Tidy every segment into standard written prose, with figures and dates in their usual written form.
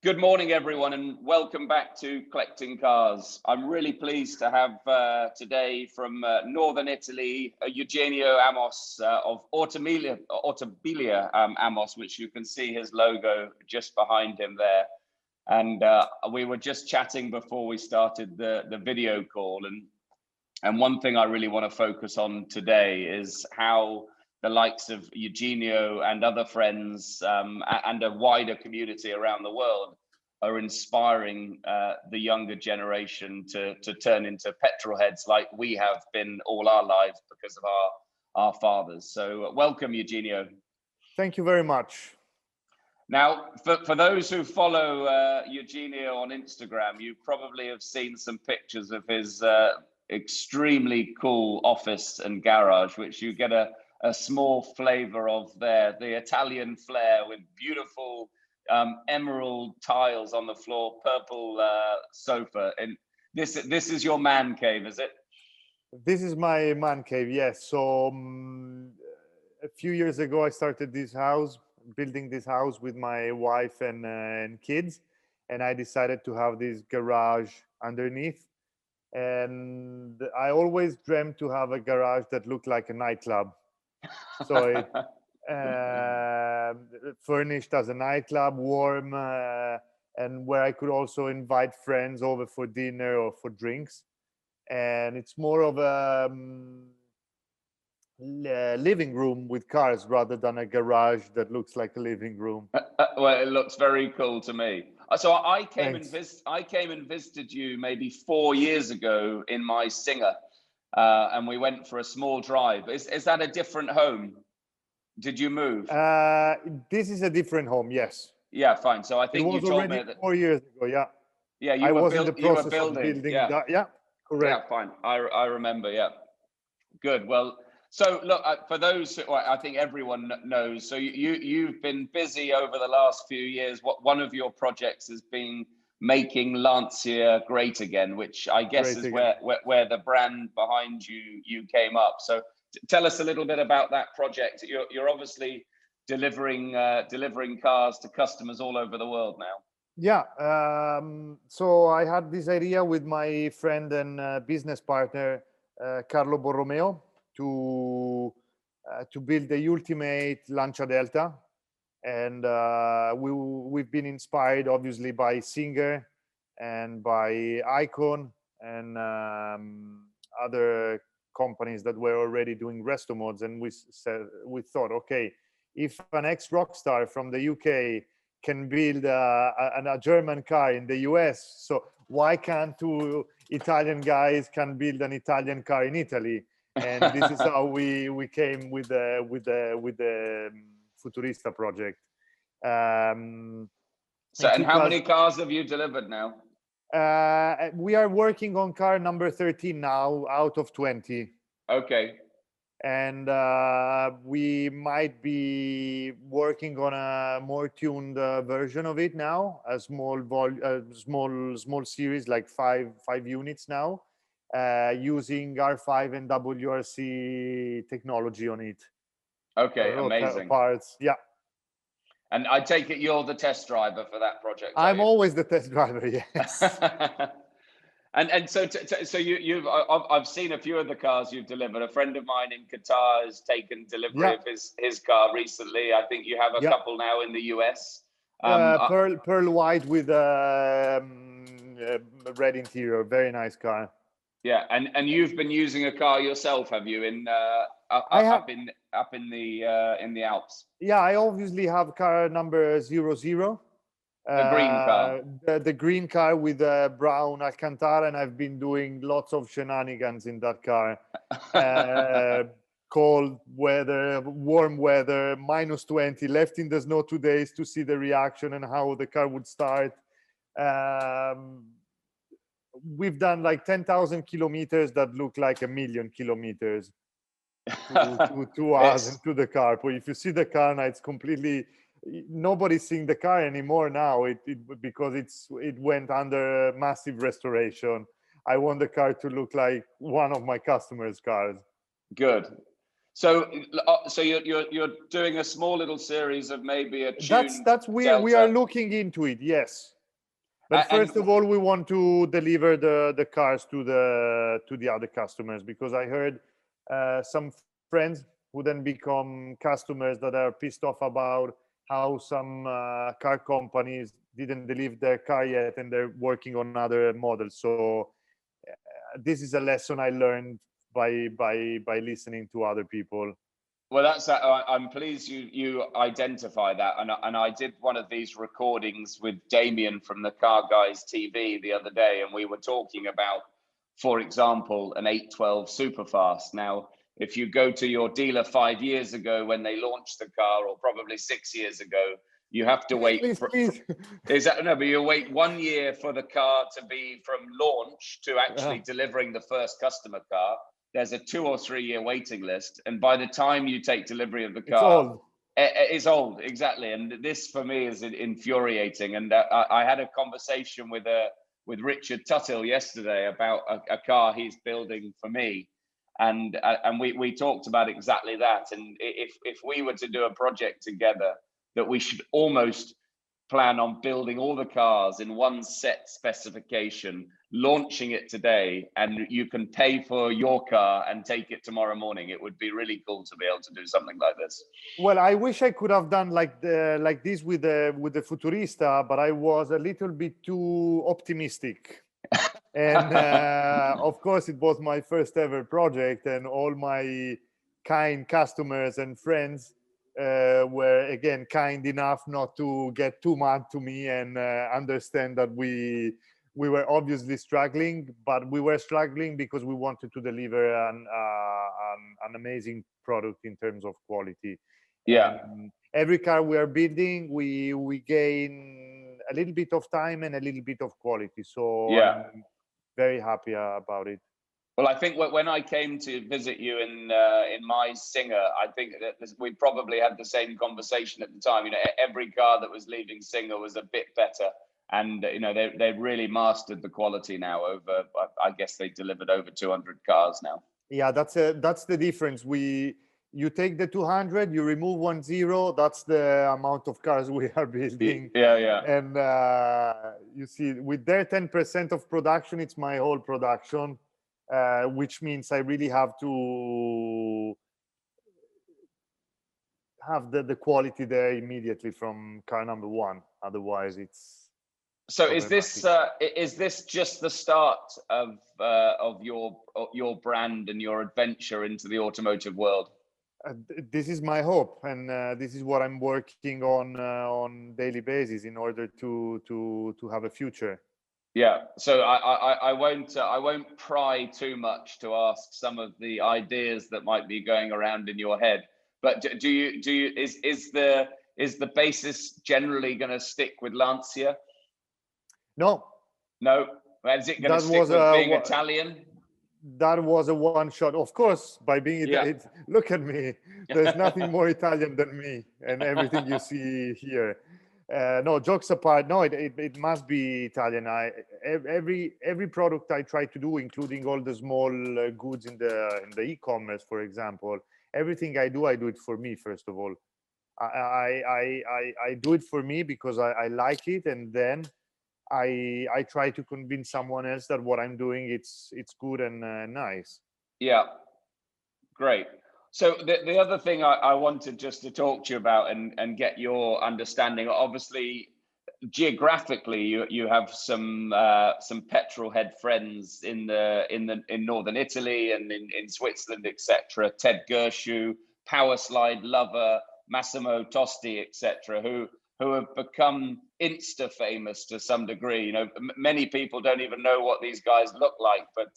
Good morning, everyone, and welcome back to Collecting Cars. I'm really pleased to have today from northern Italy, Eugenio Amos of Automobili Amos, which you can see his logo just behind him there. And we were just chatting before we started the video call, and one thing I really want to focus on today is how the likes of Eugenio and other friends and a wider community around the world are inspiring the younger generation to turn into petrol heads like we have been all our lives because of our fathers. So welcome, Eugenio. Thank you very much. Now, for those who follow Eugenio on Instagram, you probably have seen some pictures of his extremely cool office and garage, which you get a small flavor of there, the Italian flair with beautiful emerald tiles on the floor, purple sofa. And this is your man cave, is it? This is my man cave, yes. So a few years ago, I started building this house with my wife and kids, and I decided to have this garage underneath. And I always dreamt to have a garage that looked like a nightclub. So it furnished as a nightclub, warm, and where I could also invite friends over for dinner or for drinks. And it's more of a living room with cars rather than a garage that looks like a living room. Well, it looks very cool to me. So I came Thanks. and visited you maybe 4 years ago in my Singer, and we went for a small drive. Is that a different home? Did you move? This is a different home, yes. Yeah, fine. So I think you told me that 4 years ago, yeah. Yeah, I was in the you were process of building. building Yeah, that. Yeah, correct. yeah, fine. I remember. Yeah, good. Well, so look, for those who, I think everyone knows. So you've been busy over the last few years. One of your projects has been making Lancia great again, which I guess is where the brand behind you came up. So tell us a little bit about that project. You're obviously delivering cars to customers all over the world now. Yeah. So I had this idea with my friend and business partner, Carlo Borromeo, to build the ultimate Lancia Delta. And we've been inspired, obviously, by Singer and by Icon and other companies that were already doing restomods. And we thought, okay, if an ex-rock star from the UK can build a German car in the US, so why can't two Italian guys can build an Italian car in Italy? And this is how we came with the Futurista project. So, and how many cars have you delivered now? We are working on car number 13 now, out of 20. Okay. And we might be working on a more tuned version of it now, a small series, like five units now, using R5 and WRC technology on it. Okay, amazing. Parts, yeah. And I take it you're the test driver for that project. I'm always the test driver, yes. And so I've seen a few of the cars you've delivered. A friend of mine in Qatar has taken delivery of his car recently. I think you have a couple now in the US. Pearl white with red interior, very nice car. Yeah, and you've been using a car yourself, have you? Up in the Alps. Yeah, I obviously have car number 00. The green car. The green car with the brown Alcantara, and I've been doing lots of shenanigans in that car. Cold weather, warm weather, -20, left in the snow 2 days to see the reaction and how the car would start. We've done like 10,000 kilometers that look like 1,000,000 kilometers to us and to the car. But if you see the car now, it's completely, nobody's seeing the car anymore now. Because it went under massive restoration. I want the car to look like one of my customers' cars. Good. So you're doing a small little series of maybe a tuned That's we are looking into it, yes. But first of all, we want to deliver the cars to the other customers, because I heard some friends who then become customers that are pissed off about how some car companies didn't deliver their car yet and they're working on other models. So this is a lesson I learned by listening to other people. Well, I'm pleased you identify that, and I did one of these recordings with Damien from the Car Guys TV the other day, and we were talking about, for example, an 812 Superfast. Now, if you go to your dealer 5 years ago when they launched the car, or probably 6 years ago, you have to wait. Please. No, but you wait 1 year for the car to be from launch to actually delivering the first customer car. There's a 2 or 3 year waiting list, and by the time you take delivery of the car, it's old. Exactly. And this for me is infuriating. And I had a conversation with Richard Tuthill yesterday about a car he's building for me, and we talked about exactly that. And if we were to do a project together, that we should almost plan on building all the cars in one set specification, launching it today, and you can pay for your car and take it tomorrow morning. It would be really cool to be able to do something like this. Well, I wish I could have done like this with the Futurista, but I was a little bit too optimistic. And of course, it was my first ever project, and all my kind customers and friends were again kind enough not to get too mad to me and understand that we were obviously struggling, but we were struggling because we wanted to deliver an amazing product in terms of quality. Yeah. Every car we are building, we gain a little bit of time and a little bit of quality. So yeah, I'm very happy about it. Well, I think when I came to visit you in my Singer, I think that we probably had the same conversation at the time. You know, every car that was leaving Singer was a bit better, and you know they really mastered the quality now. Over, I guess they delivered over 200 cars now. Yeah, that's the difference. You take the 200, you remove 10, that's the amount of cars we are building. Yeah. And you see, with their 10% of production, it's my whole production. Which means I really have to have the quality there immediately from car number one. Otherwise, it's so. Is this just the start of your brand and your adventure into the automotive world? This is my hope, and this is what I'm working on daily basis in order to have a future. Yeah, so I won't pry too much to ask some of the ideas that might be going around in your head. But is the basis generally going to stick with Lancia? No. Is it going to stick with being Italian? That was a one shot, of course. By being Italian, look at me. There's nothing more Italian than me, and everything you see here. No, jokes apart, no, it must be Italian. Every product I try to do, including all the small goods in the e-commerce, for example, everything I do it for me. First of all, I do it for me because I like it, and then I try to convince someone else that what I'm doing it's good and nice. Yeah, great. So the other thing I wanted just to talk to you about and get your understanding, obviously geographically you have some petrol head friends in northern Italy and in Switzerland, etc. Ted Gershu, Power Slide lover, Massimo Tosti, etc. who have become Insta famous to some degree. You know, many people don't even know what these guys look like, but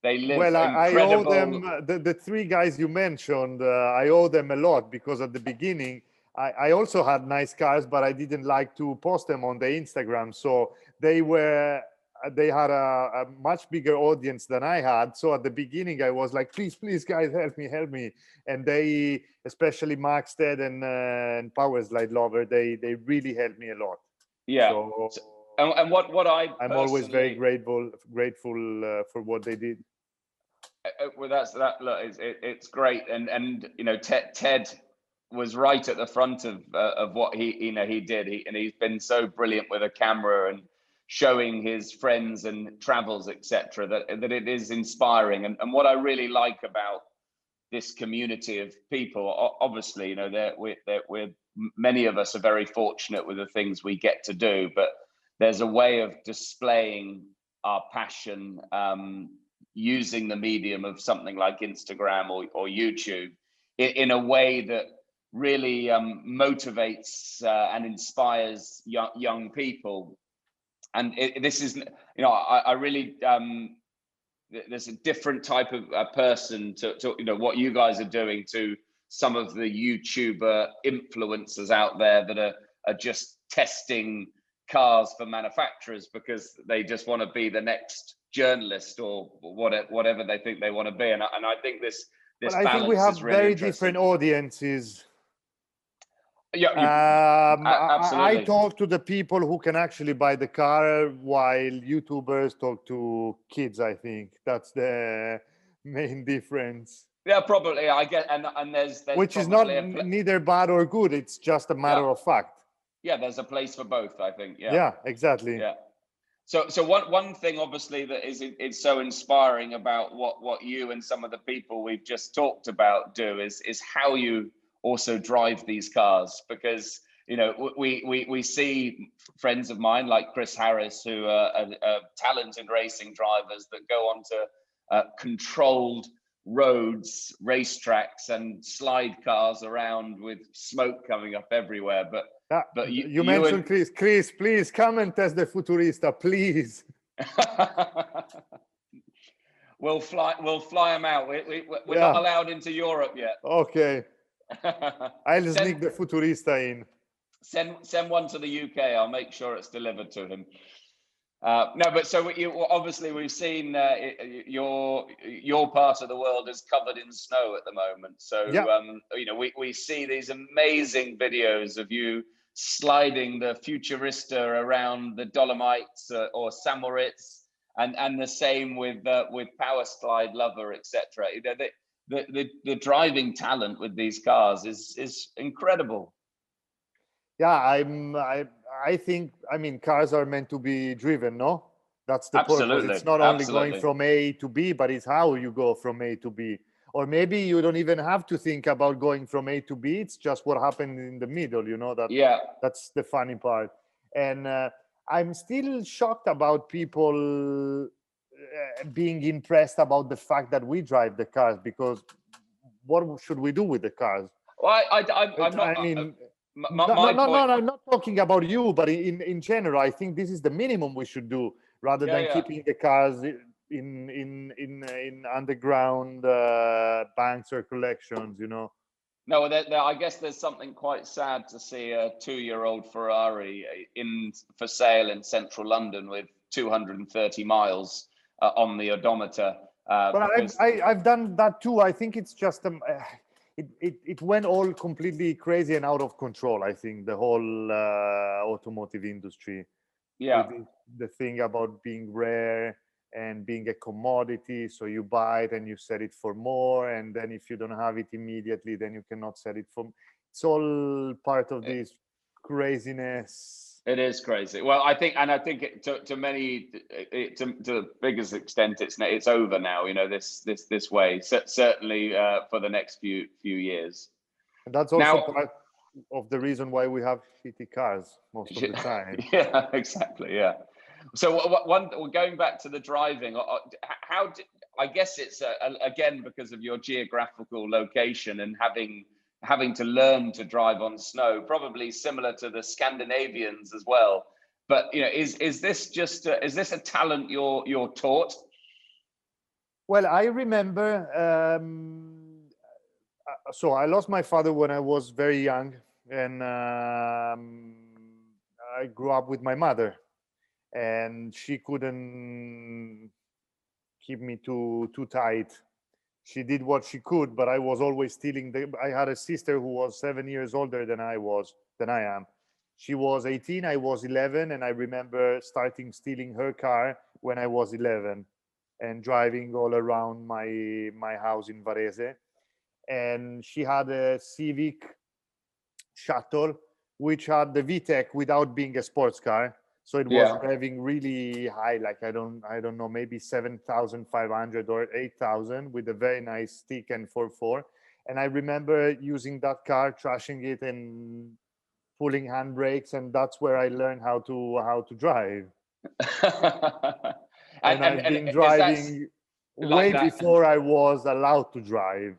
they live incredible. I owe them, the three guys you mentioned, I owe them a lot, because at the beginning, I also had nice cars, but I didn't like to post them on the Instagram. So they had a much bigger audience than I had. So at the beginning, I was like, please, guys, help me. And they, especially Maxted and Power Slide Lover, they really helped me a lot. Yeah. So, and what I'm always very grateful for what they did. Well, look, it's great, and you know, Ted was right at the front of what he did, and he's been so brilliant with a camera and showing his friends and travels, etc. That it is inspiring, and what I really like about this community of people, obviously, you know, we're many of us are very fortunate with the things we get to do, but there's a way of displaying our passion, using the medium of something like Instagram or YouTube in a way that really motivates and inspires young people. And this is, you know, I really, there's a different type of person to you know what you guys are doing to some of the YouTuber influencers out there that are just testing cars for manufacturers because they just want to be the next journalist or whatever they think they want to be. And I think this I think we have really very different audiences. Yeah, I talk to the people who can actually buy the car, while YouTubers talk to kids. I think that's the main difference. Yeah, probably. I get, and there's which is not neither bad or good. It's just a matter of fact. Yeah, there's a place for both, I think. Yeah. Yeah, exactly. Yeah. So one thing, obviously, that is so inspiring about what you and some of the people we've just talked about do is how you also drive these cars, because you know we see friends of mine like Chris Harris who are talented racing drivers that go onto controlled roads, racetracks, and slide cars around with smoke coming up everywhere. But you mentioned Chris. Chris, please come and test the Futurista, please. We'll fly them out. We're not allowed into Europe yet. Okay. I'll sneak the Futurista in. Send one to the UK. I'll make sure it's delivered to him. No, but so obviously we've seen your part of the world is covered in snow at the moment. So you know, we see these amazing videos of you sliding the Futurista around the Dolomites or Samoritz, and the same with Power Slide Lover, etc. You know, the driving talent with these cars is incredible. Yeah, I think, I mean, cars are meant to be driven, no? That's the purpose. It's not only going from A to B, but it's how you go from A to B. Or maybe you don't even have to think about going from A to B. It's just what happened in the middle, you know, that's the funny part. And I'm still shocked about people being impressed about the fact that we drive the cars, because what should we do with the cars? Well, I'm not, I mean, point... I'm not talking about you, but in general, I think this is the minimum we should do, rather than keeping the cars in underground banks or collections, you know. No, I guess there's something quite sad to see a 2-year-old Ferrari for sale in central London with 230 miles on the odometer. But I've done that too. I think it's just it went all completely crazy and out of control. I think the whole automotive industry. Yeah. The thing about being rare and being a commodity, so you buy it and you sell it for more, and then if you don't have it immediately, then you cannot sell it for. It's all part of this craziness. It is crazy. Well, I think to the biggest extent, it's over now. You know, this way, certainly for the next few years. And that's also part of the reason why we have shitty cars most of the time. Yeah, exactly. Yeah. So going back to the driving, I guess it's again because of your geographical location and having to learn to drive on snow, probably similar to the Scandinavians as well. But you know, is this just is this a talent you're taught? Well, I remember. So I lost my father when I was very young, and I grew up with my mother, and she couldn't keep me too tight. She did what she could, but I was always stealing. I had a sister who was 7 years older than I am. She was 18, I was 11, and I remember starting stealing her car when I was 11. and driving all around my house in Varese. And she had a Civic Shuttle, which had the VTEC without being a sports car. So it was driving really high, like I don't know, maybe 7,500 or 8,000 with a very nice stick and 4.4. And I remember using that car, trashing it and pulling handbrakes, and that's where I learned how to drive. and I've been driving way before I was allowed to drive.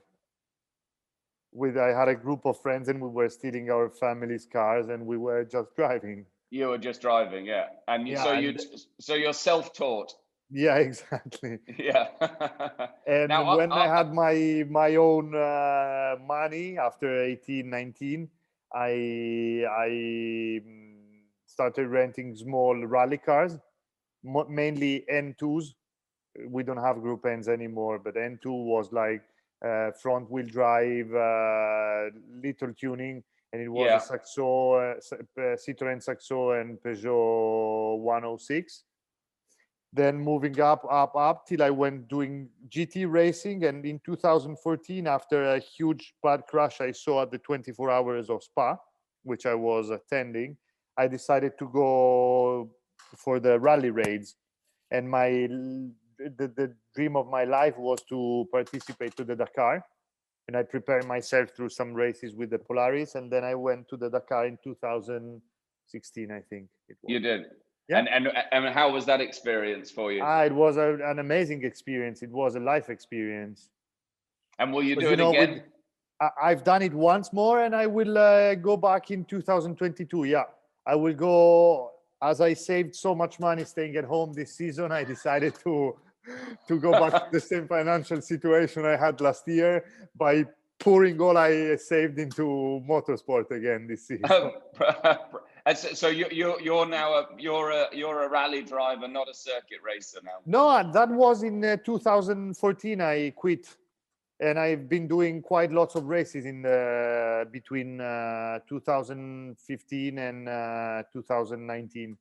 I had a group of friends, and we were stealing our family's cars, and we were just driving. You were just driving, yeah. And so you're self-taught. Yeah, exactly. Yeah. And now, when I had my own money after 18, 19, I started renting small rally cars, mainly N2s. We don't have Group Ns anymore, but N2 was like front wheel drive, little tuning, and it was a Saxo, Citroën Saxo and Peugeot 106. Then moving up till I went doing GT racing. And in 2014, after a huge bad crash I saw at the 24 Hours of Spa, which I was attending, I decided to go for the rally raids. And the dream of my life was to participate to the Dakar. And I prepared myself through some races with the Polaris. And then I went to the Dakar in 2016, I think it was. You did? Yeah. And how was that experience for you? It was an amazing experience. It was a life experience. And will you do it again? I've done it once more, and I will go back in 2022. Yeah, I will go. As I saved so much money staying at home this season, I decided to go back to the same financial situation I had last year by pouring all I saved into motorsport again this season. So you're now you're a rally driver, not a circuit racer now. No, that was in 2014. I quit, and I've been doing quite lots of races in between 2015 and 2019.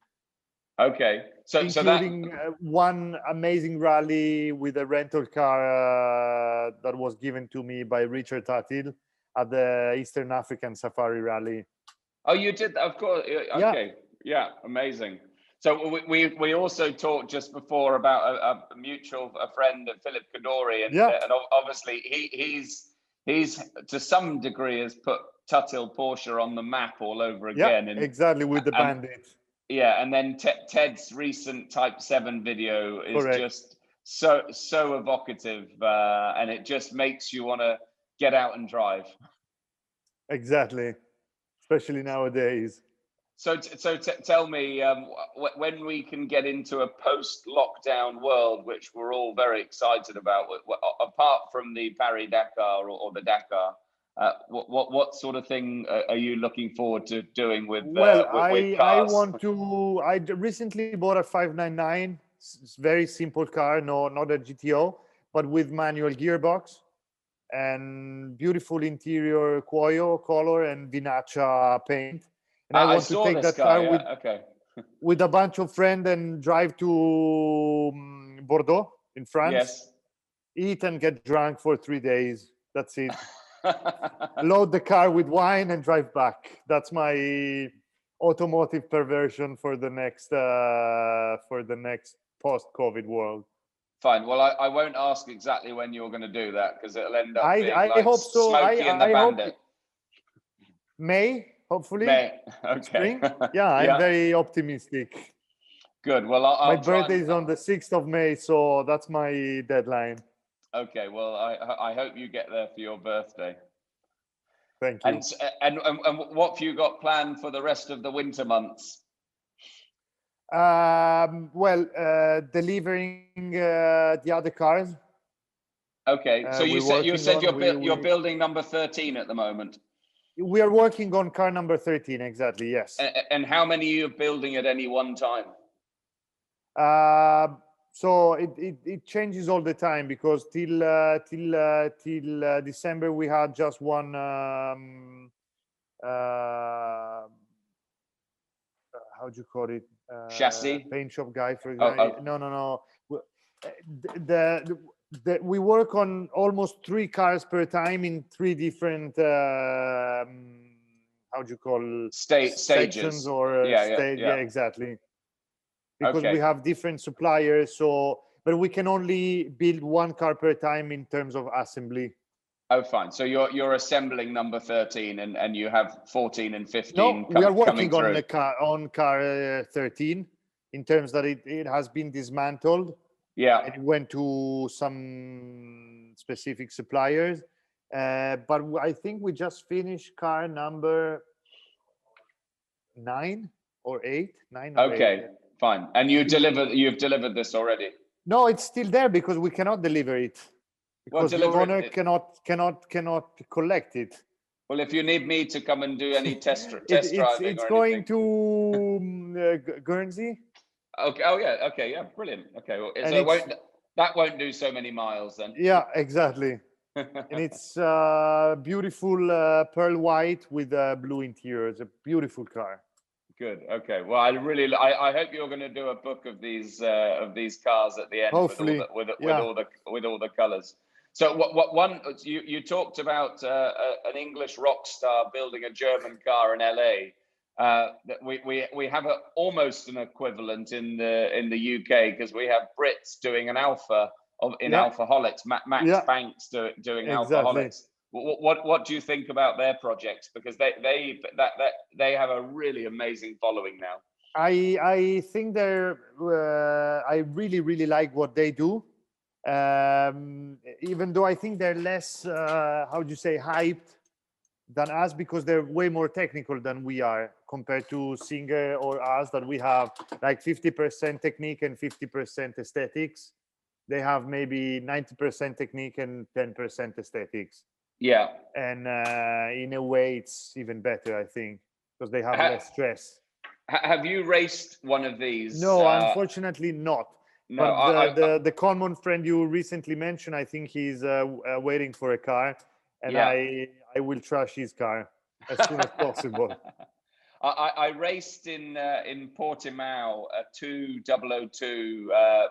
Okay, including one amazing rally with a rental car that was given to me by Richard Tatil at the Eastern African Safari Rally. Oh, you did, of course. Okay, yeah, amazing. So we also talked just before about a mutual friend, Philip Kadori, and obviously he's to some degree has put Tatil Porsche on the map all over again. And, exactly, with the Bandit. Yeah, and then Ted's recent Type 7 video is just so evocative, and it just makes you want to get out and drive. Exactly, especially nowadays. So tell me, when we can get into a post-lockdown world, which we're all very excited about, apart from the Paris-Dakar or the Dakar, what sort of thing are you looking forward to doing with cars? I recently bought a 599. It's a very simple car, not a GTO, but with manual gearbox and beautiful interior Cuoio color and Vinaccia paint. And I want to take that car with a bunch of friends and drive to Bordeaux in France. Yes. Eat and get drunk for 3 days. That's it. Load the car with wine and drive back. That's my automotive perversion for the next post-COVID world. Fine. Well, I won't ask exactly when you're going to do that, because it'll end up being I hope so. Smokey and the Bandit. May, hopefully. May. Okay. Spring. Yeah, I'm very optimistic. Good. Well, my birthday is on the 6th of May, so that's my deadline. Okay. Well, I hope you get there for your birthday. Thank you. And what have you got planned for the rest of the winter months? Delivering the other cars. Okay, so you said you're building number 13 at the moment. We are working on car number 13, exactly. Yes. And how many are you building at any one time? So it changes all the time, because till December we had just one. How do you call it? Chassis? Paint shop guy, for example. No. we work on almost 3 cars per time in 3 different how do you call stages sections or stage? Yeah, exactly. Because we have different suppliers, so but we can only build 1 car per time in terms of assembly. Oh, fine. So you're assembling number 13, and you have 14 and 15. No, we are working on the car 13 in terms that it has been dismantled. Yeah. And it went to some specific suppliers. But I think we just finished car number 9 or 8. 9 or 8. Okay, fine. And you've delivered this already? No, it's still there because we cannot deliver it. Because the owner cannot collect it. Well, if you need me to come and do any test driving, it's going to Guernsey. Okay. Oh yeah. Okay. Yeah. Brilliant. Okay. Well, so that won't do so many miles then. Yeah. Exactly. And it's beautiful pearl white with blue interior. It's a beautiful car. Good. Okay. Well, I hope you're going to do a book of these cars at the end. Hopefully. with all the colors. So one you talked about an English rock star building a German car in LA. We have almost an equivalent in the UK, because we have Brits doing an Alpha in Alphaholics. Max Banks doing Alphaholics. What do you think about their projects? Because they have a really amazing following now. I think they're. I really like what they do. Even though I think they're less, how do you say, hyped than us, because they're way more technical than we are compared to Singer or us, that we have like 50% technique and 50% aesthetics. They have maybe 90% technique and 10% aesthetics. Yeah. And in a way, it's even better, I think, because they have less stress. Have you raced one of these? No, unfortunately not. No, but the common friend you recently mentioned, I think he's waiting for a car, and I will trash his car as soon as possible. I raced in Portimao a 2002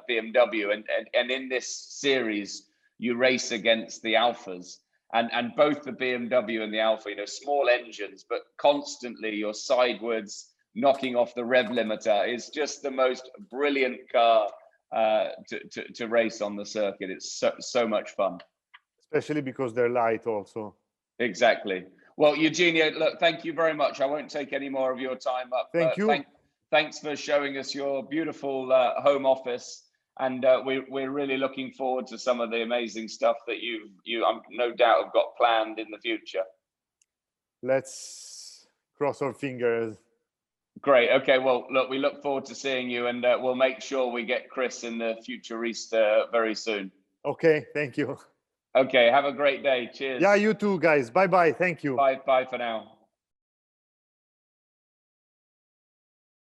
BMW, and in this series you race against the Alphas, and both the BMW and the Alpha, small engines, but constantly you're sidewards, knocking off the rev limiter. Is just the most brilliant car to race on the circuit. It's so much fun, especially because they're light also. Exactly. Well, Eugenio, look, thank you very much. I won't take any more of your time up. Thank you. Thanks for showing us your beautiful home office, and we're really looking forward to some of the amazing stuff that you no doubt have got planned in the future. Let's cross our fingers. Great. Okay. Well, look, we look forward to seeing you, and we'll make sure we get Chris in the Futurista very soon. Okay. Thank you. Okay. Have a great day. Cheers. Yeah, you too, guys. Bye-bye. Thank you. Bye for now.